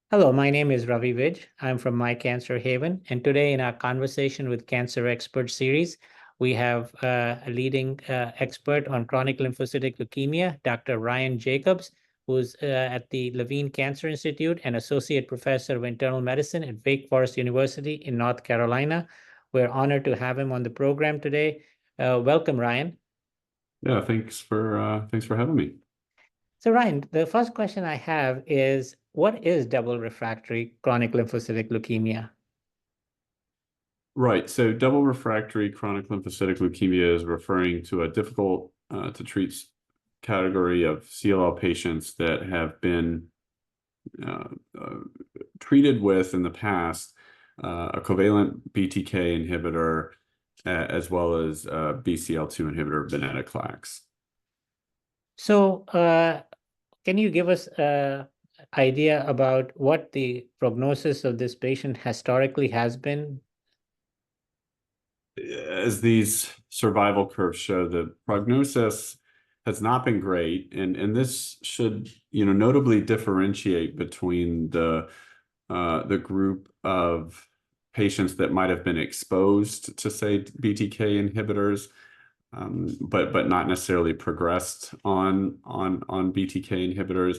Hello, my name is Ravi Vij. I'm from My Cancer Haven, and today in our Conversation with Cancer Expert series, we have a leading expert on chronic lymphocytic leukemia, Dr. Ryan Jacobs, who's at the Levine Cancer Institute and Associate Professor of Internal Medicine at Wake Forest University in North Carolina. We're honored to have him on the program today. Welcome, Ryan. Yeah, thanks for having me. So, Ryan, the first question I have is, what is double refractory chronic lymphocytic leukemia? Right. So double refractory chronic lymphocytic leukemia is referring to a difficult to treat category of CLL patients that have been uh, uh, treated with in the past a covalent BTK inhibitor as well as BCL2 inhibitor venetoclax. So, can you give us an idea about what the prognosis of this patient historically has been? As these survival curves show, the prognosis has not been great, and this should notably differentiate between the group of patients that might have been exposed to, say, BTK inhibitors, but not necessarily progressed on BTK inhibitors.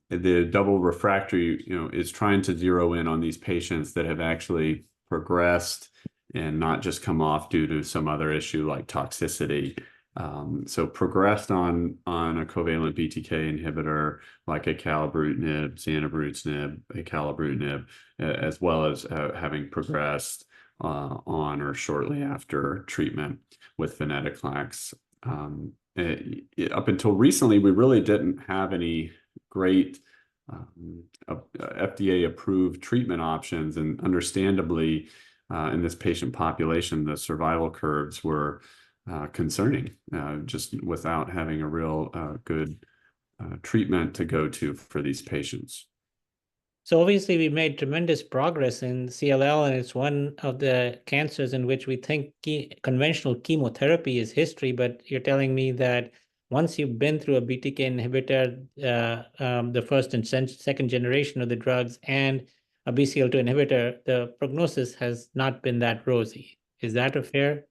The double refractory, is trying to zero in on these patients that have actually progressed and not just come off due to some other issue like toxicity. So progressed on a covalent BTK inhibitor like acalabrutinib, zanubrutinib, acalabrutinib, as well as having progressed on or shortly after treatment with venetoclax. Up until recently, we really didn't have any great FDA-approved treatment options, and understandably, in this patient population, the survival curves were concerning, just without having a real good treatment to go to for these patients. So obviously we made tremendous progress in CLL, and it's one of the cancers in which we think conventional chemotherapy is history, but you're telling me that once you've been through a BTK inhibitor, the first and second generation of the drugs, and a BCL2 inhibitor, the prognosis has not been that rosy. Is that a fair It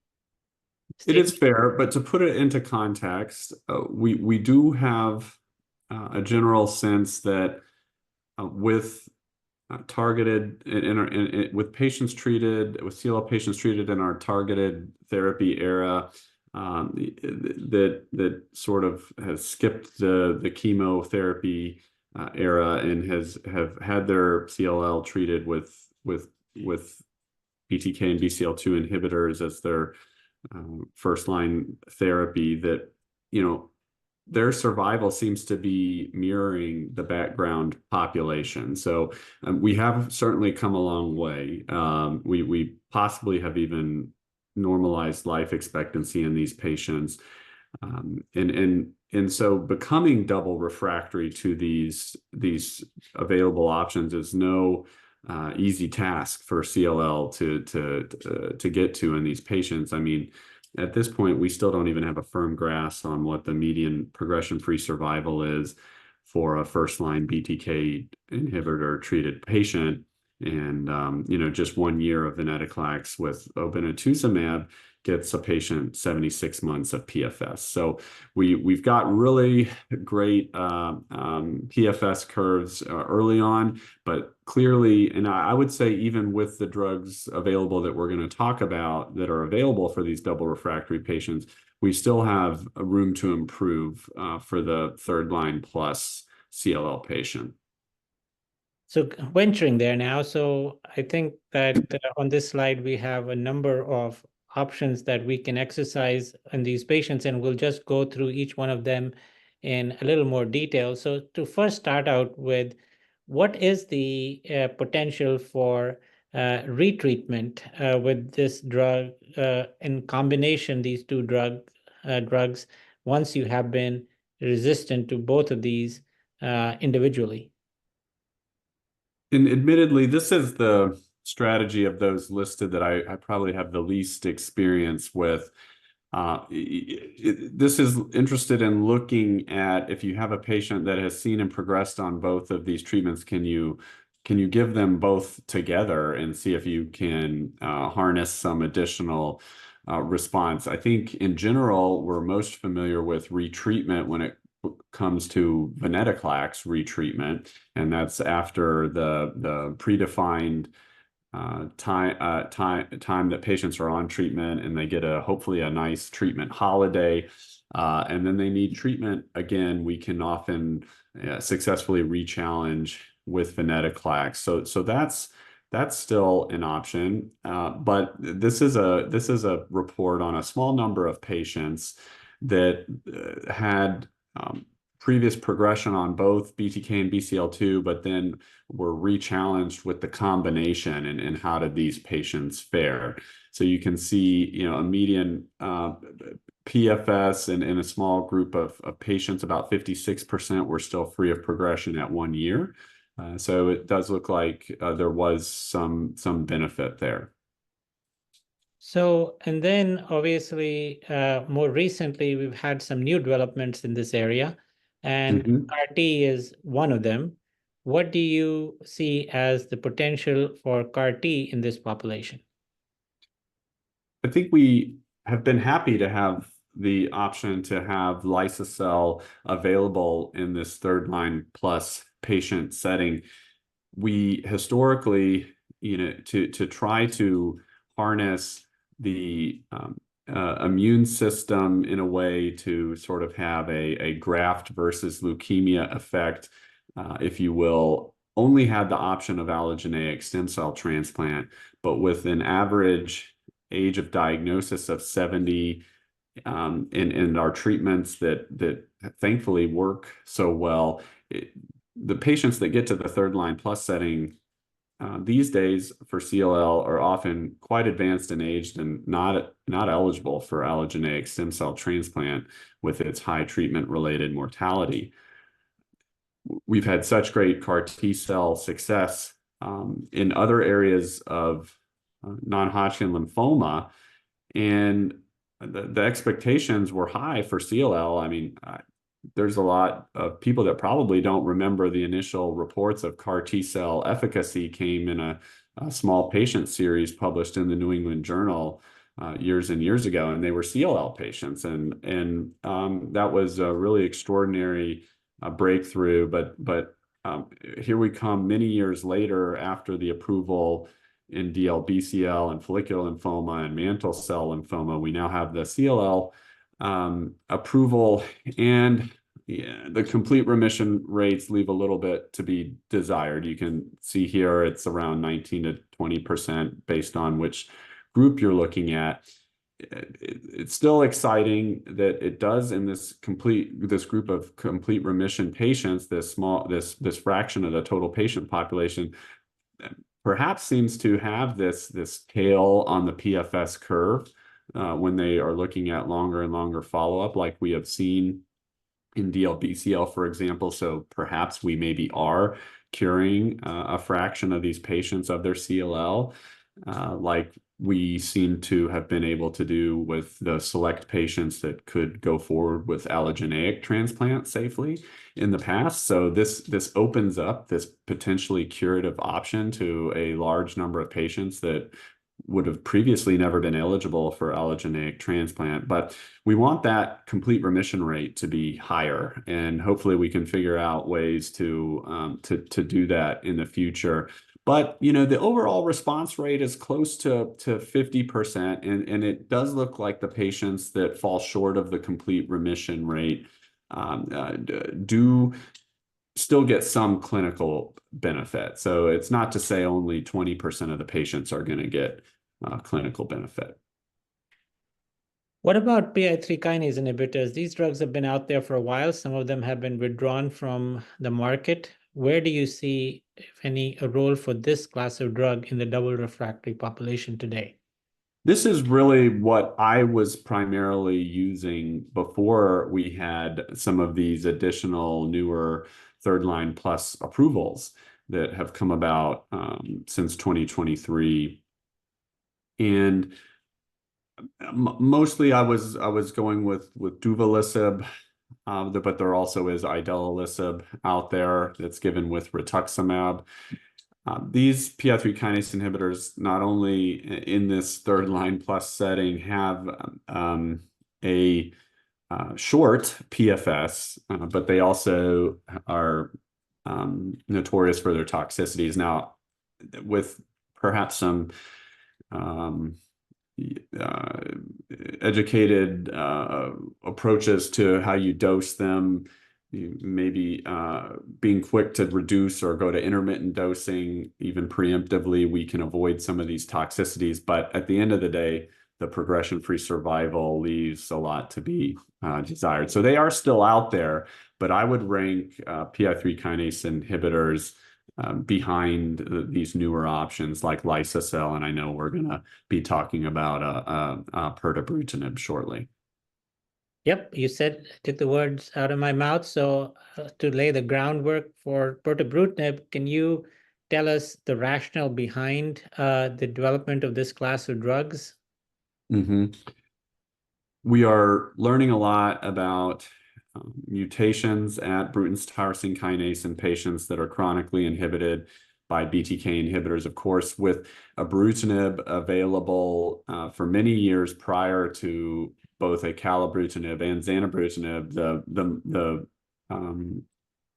statement? is fair, but to put it into context, we do have a general sense that with targeted with patients treated with CLL patients treated in our targeted therapy era, that sort of has skipped the chemotherapy era and have had their CLL treated with BTK and BCL2 inhibitors as their first line therapy, that their survival seems to be mirroring the background population. So we have certainly come a long way. We possibly have even normalized life expectancy in these patients. And so becoming double refractory to these available options is no easy task for CLL to get to in these patients. I mean, at this point, we still don't even have a firm grasp on what the median progression-free survival is for a first-line BTK inhibitor-treated patient. And, just 1 year of venetoclax with obinutuzumab gets a patient 76 months of PFS. So we've got really great PFS curves early on, but clearly, and I would say even with the drugs available that we're going to talk about that are available for these double refractory patients, we still have a room to improve for the third line plus CLL patient. So venturing there now, so I think that on this slide, we have a number of options that we can exercise in these patients, and we'll just go through each one of them in a little more detail. So to first start out with, what is the potential for retreatment with this drug in combination, these two drugs, once you have been resistant to both of these individually? And admittedly, this is the strategy of those listed that I probably have the least experience with. This is interested in looking at if you have a patient that has seen and progressed on both of these treatments, can you give them both together and see if you can harness some additional response? I think in general, we're most familiar with retreatment when it comes to venetoclax retreatment, and that's after the predefined time that patients are on treatment, and they get hopefully a nice treatment holiday, and then they need treatment again. We can often successfully re-challenge with venetoclax. So that's still an option. But this is a report on a small number of patients that had previous progression on both BTK and BCL2, but then were re-challenged with the combination, and how did these patients fare? So you can see, a median PFS in a small group of patients, about 56% were still free of progression at 1 year. So it does look like there was some benefit there. So, and then obviously, more recently, we've had some new developments in this area, and CAR-T is one of them. What do you see as the potential for CAR-T in this population? I think we have been happy to have the option to have liso-cel available in this third line plus patient setting. We historically, to try to harness the immune system in a way to sort of have a graft versus leukemia effect, if you will, only had the option of allogeneic stem cell transplant. But with an average age of diagnosis of 70, and our treatments that thankfully work so well, the patients that get to the third line plus setting these days for CLL are often quite advanced in age and not eligible for allogeneic stem cell transplant with its high treatment related mortality. We've had such great CAR T cell success in other areas of non-Hodgkin lymphoma, and the expectations were high for CLL. I mean, there's a lot of people that probably don't remember the initial reports of CAR T cell efficacy came in a small patient series published in the New England Journal years and years ago, and they were CLL patients, and that was a really extraordinary breakthrough. But here we come many years later after the approval in DLBCL and follicular lymphoma and mantle cell lymphoma. We now have the CLL approval, and the complete remission rates leave a little bit to be desired. You can see here it's around 19 to 20% based on which group you're looking at. It's still exciting that it does in this group of complete remission patients, this fraction of the total patient population, perhaps seems to have this tail on the PFS curve when they are looking at longer and longer follow-up, like we have seen in DLBCL, for example. So perhaps we maybe are curing a fraction of these patients of their CLL, like we seem to have been able to do with the select patients that could go forward with allogeneic transplant safely in the past. So this opens up this potentially curative option to a large number of patients that would have previously never been eligible for allogeneic transplant. But we want that complete remission rate to be higher, and hopefully we can figure out ways to do that in the future. But the overall response rate is close to 50%, and it does look like the patients that fall short of the complete remission rate do still get some clinical benefit. So it's not to say only 20% of the patients are going to get clinical benefit. What about PI3 kinase inhibitors? These drugs have been out there for a while. Some of them have been withdrawn from the market. Where do you see, if any, a role for this class of drug in the double refractory population today? This is really what I was primarily using before we had some of these additional newer third line plus approvals that have come about since 2023. And Mostly I was going with duvelisib, but there also is idelalisib out there that's given with rituximab. These PI3 kinase inhibitors, not only in this third line plus setting, have a short PFS, but they also are notorious for their toxicities. Now, with perhaps some um, uh, educated approaches to how you dose them, maybe being quick to reduce or go to intermittent dosing, even preemptively, we can avoid some of these toxicities. But at the end of the day, the progression-free survival leaves a lot to be desired. So they are still out there, but I would rank PI3 kinase inhibitors behind these newer options like Lysocell, and I know we're going to be talking about pirtobrutinib shortly. Yep, you took the words out of my mouth. So to lay the groundwork for pirtobrutinib, can you tell us the rationale behind the development of this class of drugs? Mm-hmm. We are learning a lot about mutations at Bruton's tyrosine kinase in patients that are chronically inhibited by BTK inhibitors. Of course, with ibrutinib available for many years prior to both acalabrutinib and zanubrutinib,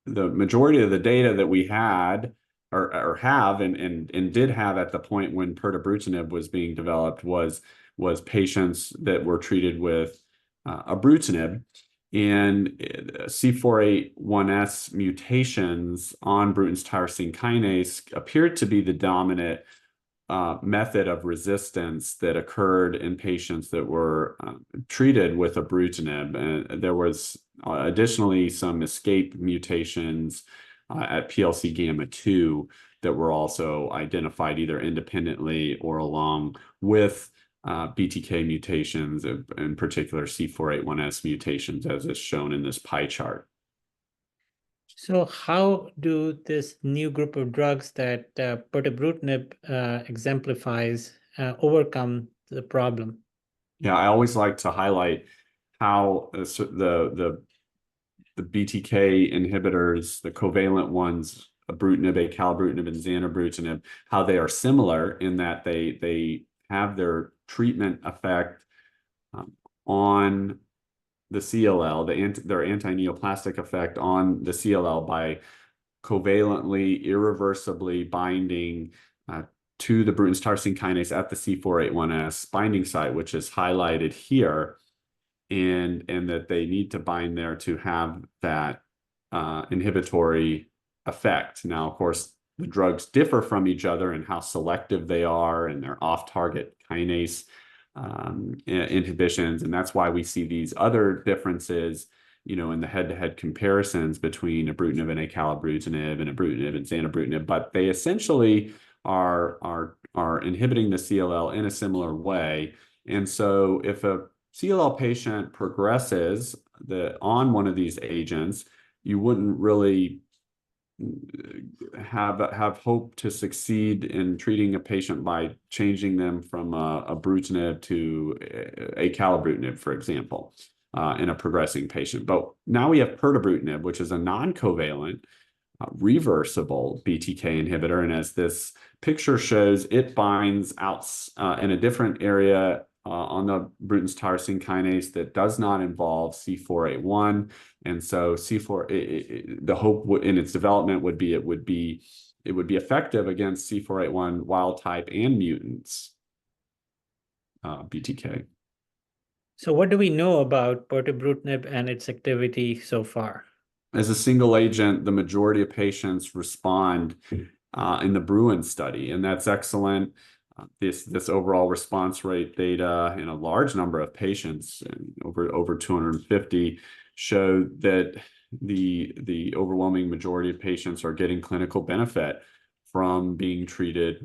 the majority of the data that we had or have and did have at the point when pirtobrutinib was being developed was patients that were treated with ibrutinib, and C481S mutations on Bruton's tyrosine kinase appeared to be the dominant method of resistance that occurred in patients that were treated with ibrutinib. And there was additionally some escape mutations at PLC gamma 2 that were also identified either independently or along with BTK mutations, in particular C481S mutations, as is shown in this pie chart. So how do this new group of drugs that pirtobrutinib exemplifies overcome the problem? Yeah, I always like to highlight how the BTK inhibitors, the covalent ones, ibrutinib, acalabrutinib, and zanubrutinib, how they are similar in that they have their treatment effect on the CLL, their anti-neoplastic effect on the CLL by covalently, irreversibly binding to the Bruton's tyrosine kinase at the C481S binding site, which is highlighted here, and that they need to bind there to have that inhibitory effect. Now, of course, the drugs differ from each other in how selective they are and their off-target kinase inhibitions, and that's why we see these other differences, in the head-to-head comparisons between ibrutinib and acalabrutinib and ibrutinib and zanubrutinib, but they essentially are inhibiting the CLL in a similar way. And so if a CLL patient progresses on one of these agents, you wouldn't really have hope to succeed in treating a patient by changing them from ibrutinib to acalabrutinib, for example, in a progressing patient. But now we have pirtobrutinib, which is a non-covalent, reversible BTK inhibitor, and as this picture shows, it binds out in a different area on the Bruton's tyrosine kinase that does not involve C481, and so the hope in its development would be it would be effective against C481 wild type and mutants BTK. So what do we know about pirtobrutinib and its activity so far? As a single agent, the majority of patients respond in the Bruin study, and that's excellent. This overall response rate data in a large number of patients, over 250, show that the overwhelming majority of patients are getting clinical benefit from being treated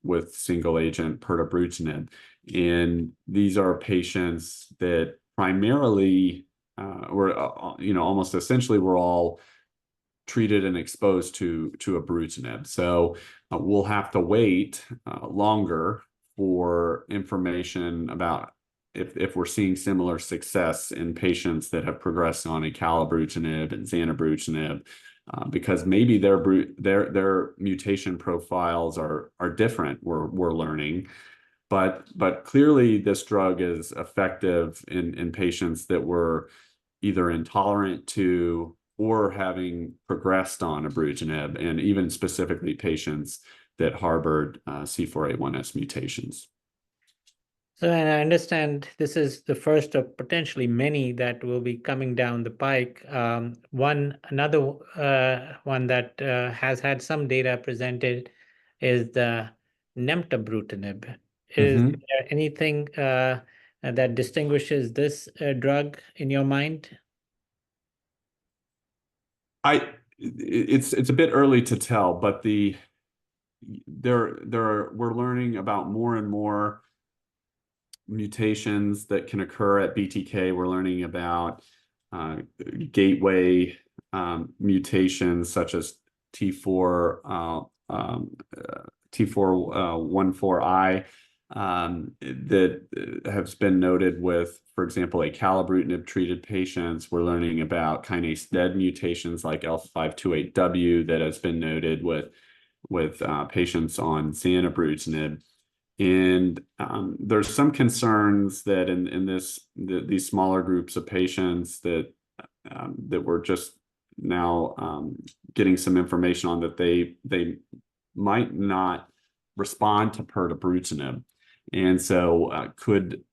with single agent pirtobrutinib. And these are patients that primarily almost essentially were all treated and exposed to ibrutinib. So we'll have to wait longer for information about if we're seeing similar success in patients that have progressed on acalabrutinib and zanubrutinib, because maybe their mutation profiles are different. We're learning, but clearly this drug is effective in patients that were either intolerant to or having progressed on ibrutinib, and even specifically patients that harbored C481S mutations. So, and I understand this is the first of potentially many that will be coming down the pike. Another one that has had some data presented is the nemtabrutinib. Is there anything that distinguishes this drug in your mind? It's a bit early to tell, but we're learning about more and more mutations that can occur at BTK. We're learning about gateway mutations such as T414I that has been noted with, for example, acalabrutinib treated patients. We're learning about kinase dead mutations like L528W that has been noted with patients on zanubrutinib. And there's some concerns that in these smaller groups of patients that we're just now getting some information on, that they might not respond to pirtobrutinib. And so could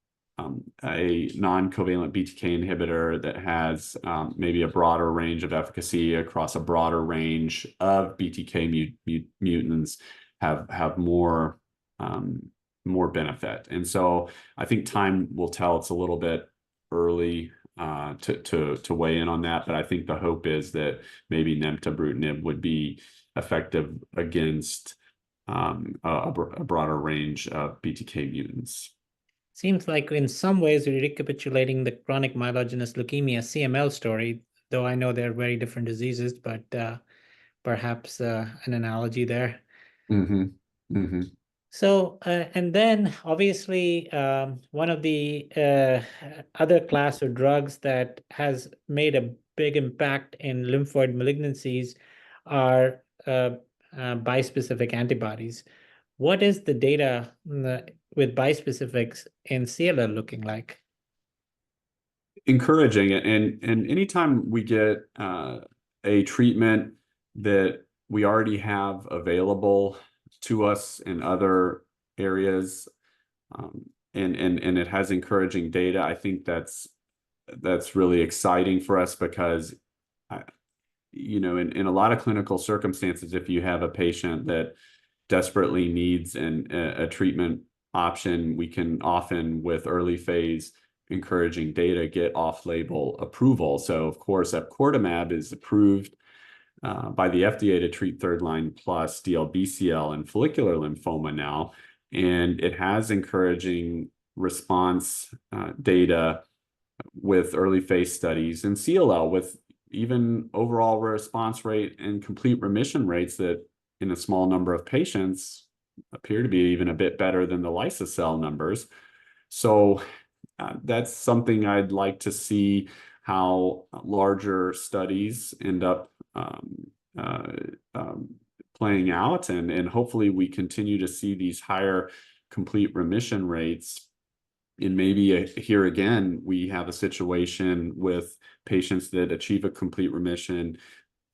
a non-covalent BTK inhibitor that has maybe a broader range of efficacy across a broader range of BTK mutants have more benefit. And so I think time will tell. It's a little bit early to weigh in on that, but I think the hope is that maybe nemtabrutinib would be effective against a broader range of BTK mutants. Seems like in some ways we're recapitulating the chronic myelogenous leukemia CML story, though I know they're very different diseases, but perhaps an analogy there. So, and then obviously one of the other class of drugs that has made a big impact in lymphoid malignancies are bispecific antibodies. What is the data with bispecifics in CLL looking like? Encouraging. And anytime we get a treatment that we already have available to us in other areas, and it has encouraging data, I think that's really exciting for us, because in a lot of clinical circumstances, if you have a patient that desperately needs a treatment option, we can often, with early phase encouraging data, get off-label approval. So of course, epcoritamab is approved by the FDA to treat third-line plus DLBCL and follicular lymphoma now, and it has encouraging response data with early phase studies in CLL, with even overall response rate and complete remission rates that in a small number of patients appear to be even a bit better than the liso-cel numbers. So that's something I'd like to see, how larger studies end up playing out, and hopefully we continue to see these higher complete remission rates. And maybe here again, we have a situation with patients that achieve a complete remission.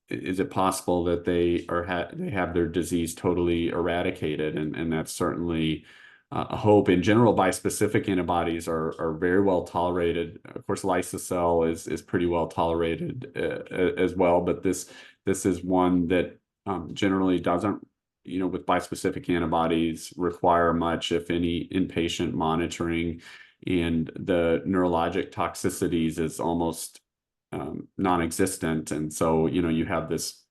Is it possible that they have their disease totally eradicated? And that's certainly a hope. In general, bispecific antibodies are very well tolerated. Of course, liso-cel is pretty well tolerated as well, but this is one that generally doesn't, with bispecific antibodies, require much, if any, inpatient monitoring, and the neurologic toxicities is almost non-existent. And so, you have this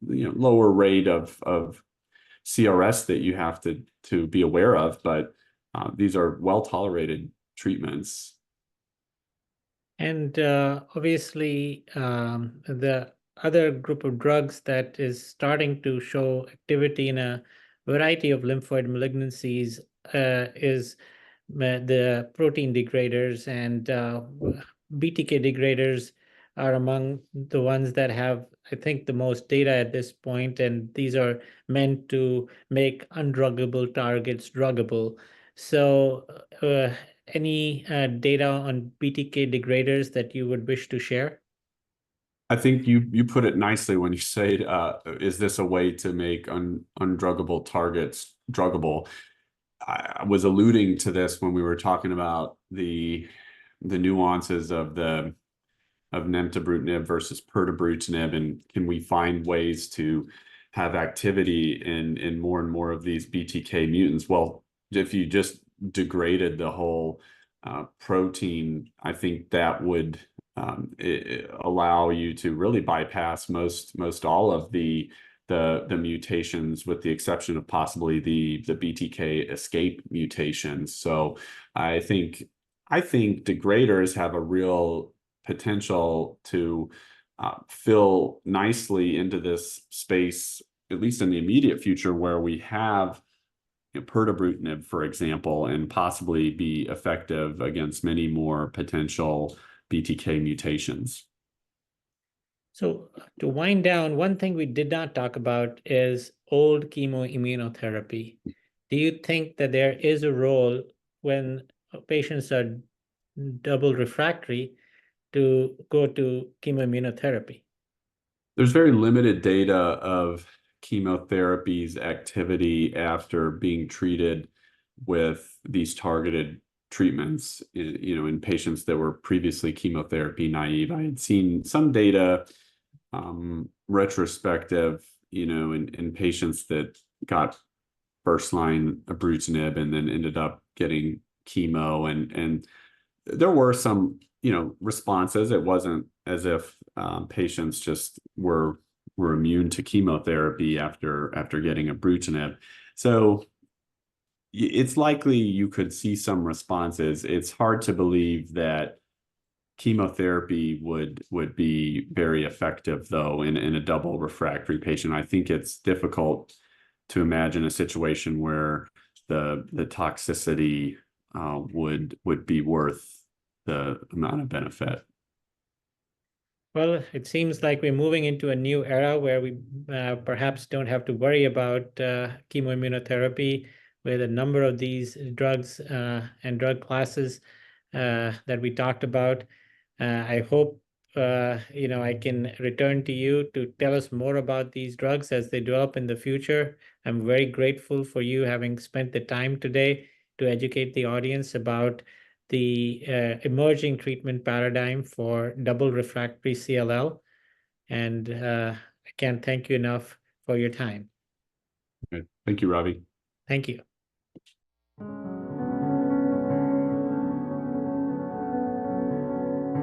lower rate of CRS that you have to be aware of, but these are well-tolerated treatments. And obviously, the other group of drugs that is starting to show activity in a variety of lymphoid malignancies is the protein degraders, and BTK degraders are among the ones that have, I think, the most data at this point, and these are meant to make undruggable targets druggable. So, any data on BTK degraders that you would wish to share? I think you put it nicely when you say, is this a way to make undruggable targets druggable? I was alluding to this when we were talking about the nuances of nemtabrutinib versus pirtobrutinib, and can we find ways to have activity in more and more of these BTK mutants? Well, if you just degraded the whole protein, I think that would allow you to really bypass most all of the mutations, with the exception of possibly the BTK escape mutations. So I think degraders have a real potential to fill nicely into this space, at least in the immediate future, where we have pirtobrutinib, for example, and possibly be effective against many more potential BTK mutations. So to wind down, one thing we did not talk about is old chemoimmunotherapy. Do you think that there is a role when patients are double refractory to go to chemoimmunotherapy? There's very limited data of chemotherapy's activity after being treated with these targeted treatments, in patients that were previously chemotherapy naive. I had seen some data, retrospective, in patients that got first line ibrutinib and then ended up getting chemo, and there were some responses. It wasn't as if patients just were immune to chemotherapy after getting ibrutinib. So it's likely you could see some responses. It's hard to believe that chemotherapy would be very effective, though, in a double refractory patient. I think it's difficult to imagine a situation where the toxicity would be worth the amount of benefit. Well, it seems like we're moving into a new era where we perhaps don't have to worry about chemoimmunotherapy, with a number of these drugs and drug classes that we talked about. I hope I can return to you to tell us more about these drugs as they develop in the future. I'm very grateful for you having spent the time today to educate the audience about the emerging treatment paradigm for double refractory CLL. And I can't thank you enough for your time. Okay. Thank you, Ravi. Thank you.